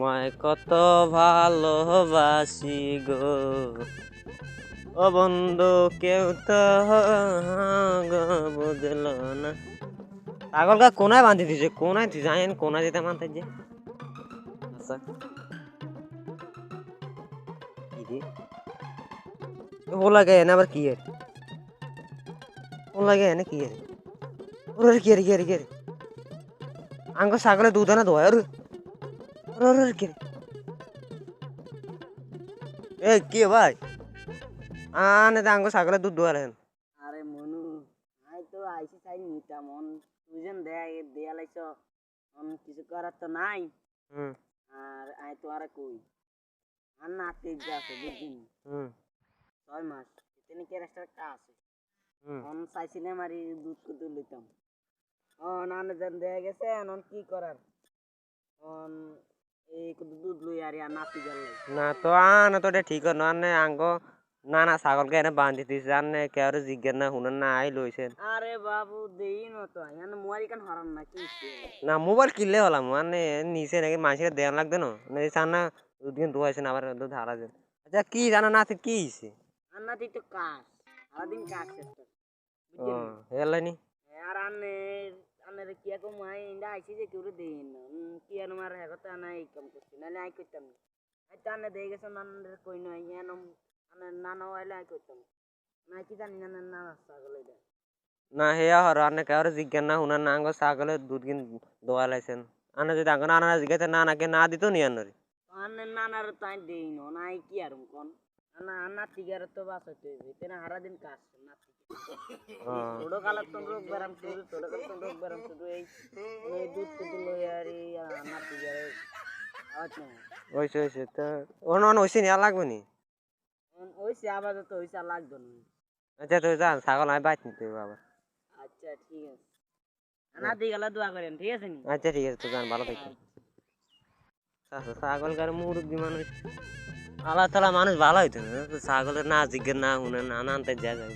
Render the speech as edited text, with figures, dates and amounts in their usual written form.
তোমায় কত ভালোবাসি গো ও বন্ধু, কেউ তো বুঝলো না। পাগলকা কোনায় বাঁধি দিছে, কোনায় তুই জানেন কোনায় যেতে মানতে যে আচ্ছা ও লাগে না আবার কি এর ও লাগে না কি এর ওরে কি এর কি এর কি এর আঙ্গ ছাগলে দুধ না দোয় ওরে ওরে কি এ কি ভাই আনে তো আঙ্গ ছাগলে দুধ দোয়ালেন। আরে মনু আই তো আইসি চাই নিতা মন তুই যেন দেয়া লাইছ কিছু করার তো নাই। আর আই তো আরে কই আর নাতি যাচ্ছে বুঝিনি 6 মাস তিনি কে একটা আছে চাইছিলাম আর দুধ কুদুর লইতাম নানা যেন দেয়া গেছে এখন কি করার এই দুধ লই আর নাতি গেল না তো আনে তো ঠিক না আনে আঙ্গ না না ছাগলকে এনে বাঁধি দিছে আনে কেউ জিজ্ঞেস না শুনেন না আই লইছেন। আরে বাবু দেই মতো এখানে মোবাইল কান হারান না কি না মোবাইল কিনলে হলাম মানে নিচে নাকি মানুষের দেওয়া লাগবে না চান না দুদিন ধোয়াইছেন আবার দুধ হারা যান। আচ্ছা কি জানা না কি হয়েছে আর নাতি তো কাজ সারাদিন কাজ করতে হেলাইনি আর আনের কি এক মাই ইন্দা আইছি যে কেউ দেই না কি আর মার হেগতে আনা এই কাম করছি নালে আই করতাম না আই তো আনে দেই গেছে নানের কই নয় এন আনের নানা হইলে আই করতাম না কি জানি না না ছাগল এটা না হেয়া হর আনে কেউ জিজ্ঞাসা না শুনেন না আঙ্গ ছাগলের দুধ কিন দোয়া লাইছেন আনে যদি আঙ্গ নানা জিজ্ঞাসা না নাকে না দিত নি আনরে আনের নানার তাই দেই না নাই কি আর কোন না নাতি গের তো বাঁচাতে তেনা সারা দিন কাজ নাতি ছোট কালের তো রোগ ব্যারাম শুরু ছোট কালের তো রোগ ব্যারাম শুরু এই দুধ কুদু লই আর নাতি গের আচ্ছা ওইছে ওইছে তো অন ওইছে নিয়া লাগবে নি ওইছে আবার তো ওইছে লাগবে না। আচ্ছা তো যান ছাগল আমি বাইত নিতে আবার। আচ্ছা ঠিক আছে নাতি গেলে দোয়া করেন ঠিক আছে নি। আচ্ছা ঠিক আছে তো যান ভালো থাকেন। ছাগল কার মুরব্বী মানুষ আল্লাহ তালা মানুষ ভালো হইতো না ছাগলের না জিজ্ঞেস না শুনে না আনতে যা যাবে